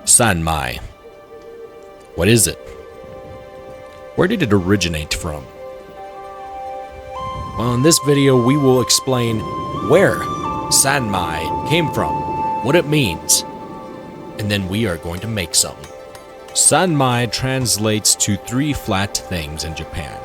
Sanmai. What is it? Where did it originate from? Well, in this video we will explain where Sanmai came from, what it means, and then we are going to make some. Sanmai translates to 3 flat things in Japan.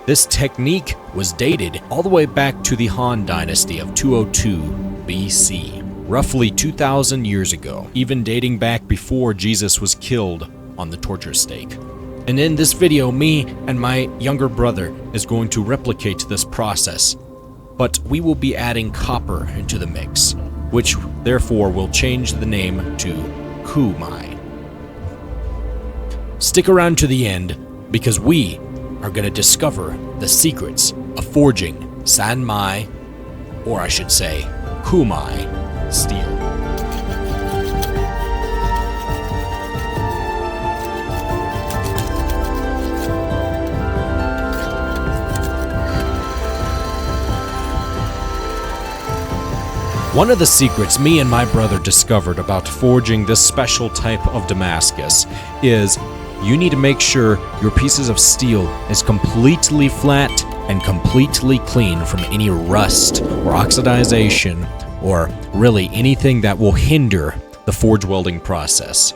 This technique was dated all the way back to the Han Dynasty of 202 BC, roughly 2,000 years ago, even dating back before Jesus was killed on the torture stake. And in this video, me and my younger brother is going to replicate this process, but we will be adding copper into the mix, which therefore will change the name to kumai. Stick around to the end, because we are going to discover the secrets of forging Sanmai, or I should say, kumai, steel. One of the secrets me and my brother discovered about forging this special type of Damascus is you need to make sure your pieces of steel is completely flat and completely clean from any rust or oxidization or really anything that will hinder the forge welding process.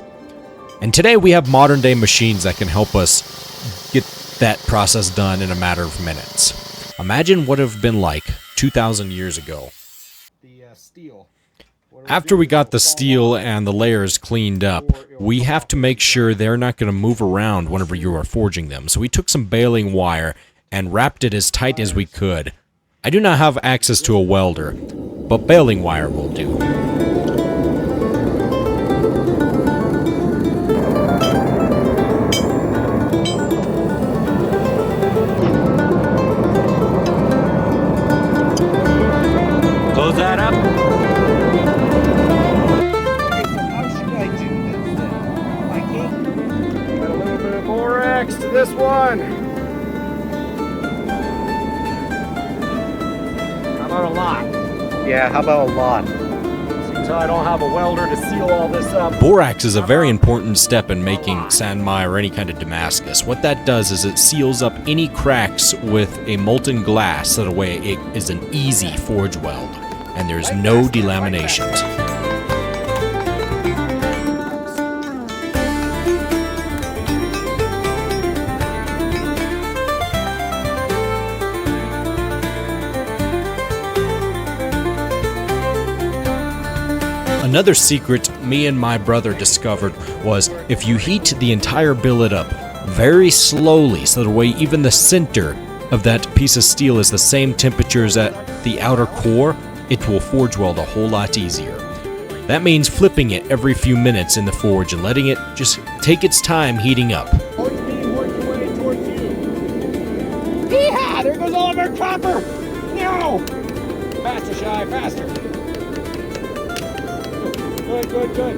And today we have modern day machines that can help us get that process done in a matter of minutes. Imagine what it would have been like 2,000 years ago. After we got the steel and the layers cleaned up, we have to make sure they're not going to move around whenever you are forging them. So we took some baling wire and wrapped it as tight as we could. I do not have access to a welder, but baling wire will do. Close that up. To this one. How about a lot? Yeah, how about a lot? Seems I don't have a welder to seal all this up. Borax is a very important step in making Sanmai or any kind of Damascus. What that does is it seals up any cracks with a molten glass so that way it is an easy forge weld and there's no delaminations. Another secret me and my brother discovered was if you heat the entire billet up very slowly so that way even the center of that piece of steel is the same temperature as at the outer core, it will forge weld a whole lot easier. That means flipping it every few minutes in the forge and letting it just take its time heating up. Yeehaw! There goes all of our copper! No! Faster, Shy, faster! Good.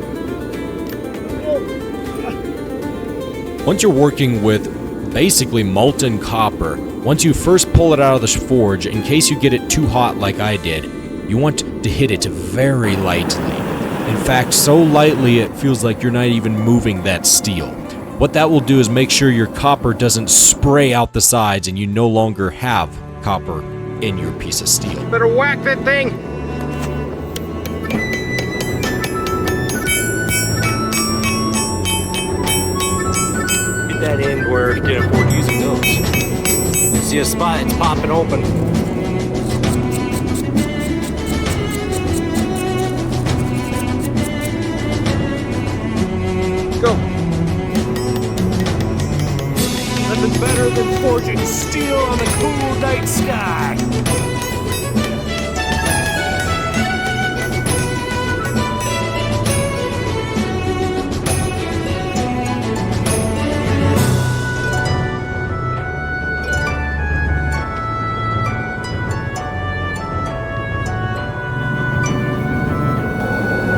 Once you're working with basically molten copper, once you first pull it out of the forge, in case you get it too hot like I did, you want to hit it very lightly. In fact, so lightly it feels like you're not even moving that steel. What that will do is make sure your copper doesn't spray out the sides and you no longer have copper in your piece of steel. Better whack that thing! That in where you can afford using those. You see a spot, it's popping open. Go. Nothing better than forging steel on the cool night sky.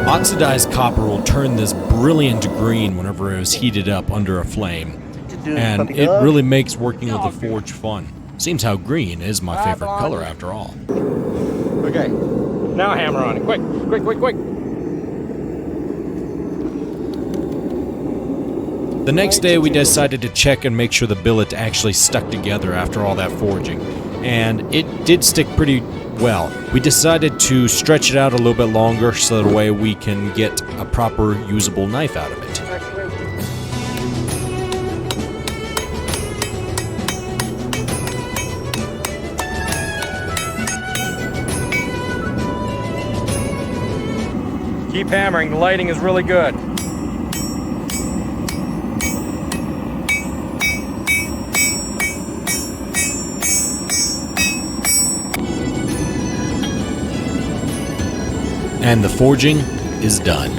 Oxidized copper will turn this brilliant green whenever it is heated up under a flame, and it really makes working with the forge fun. Seems how green is my favorite color after all. Okay, now hammer on it, quick. The next day we decided to check and make sure the billet actually stuck together after all that forging, and it did stick pretty well. We decided to stretch it out a little bit longer so that way we can get a proper usable knife out of it. Keep hammering, the lighting is really good. And the forging is done.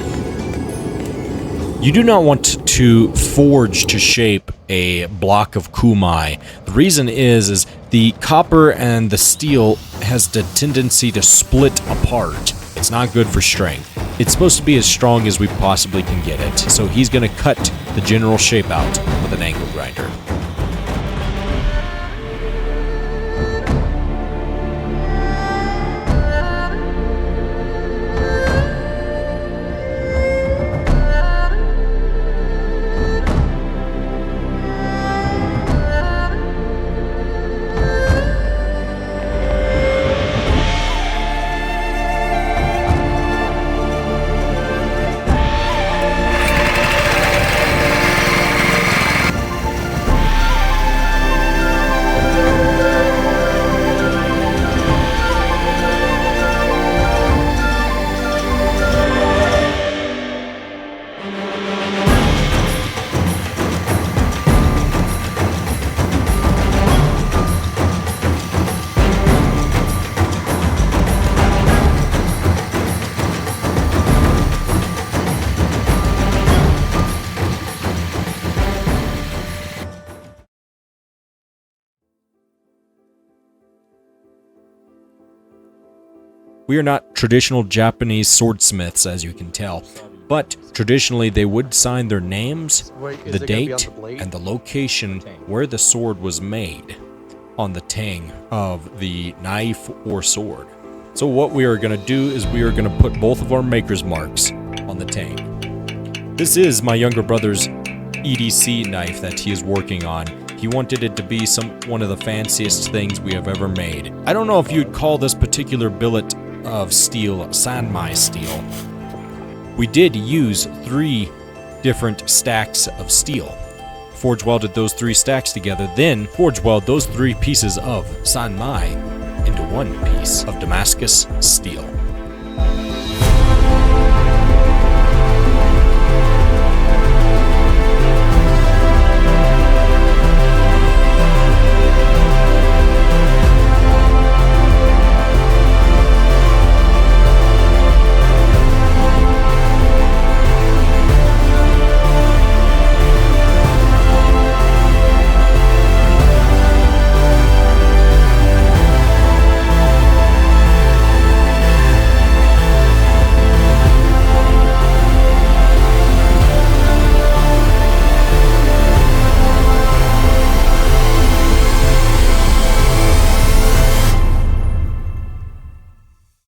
You do not want to forge to shape a block of kumai. The reason is the copper and the steel has the tendency to split apart. It's not good for strength. It's supposed to be as strong as we possibly can get it. So he's going to cut the general shape out with an angle grinder. We are not traditional Japanese swordsmiths, as you can tell, but traditionally they would sign their names, the date, and the location where the sword was made on the tang of the knife or sword. So what we are going to do is we are going to put both of our maker's marks on the tang. This is my younger brother's EDC knife that he is working on. He wanted it to be one of the fanciest things we have ever made. I don't know if you'd call this particular billet of steel sanmai steel. We did use 3 different stacks of steel. Forge welded those 3 stacks together, then forge weld those 3 pieces of sanmai into one piece of Damascus steel.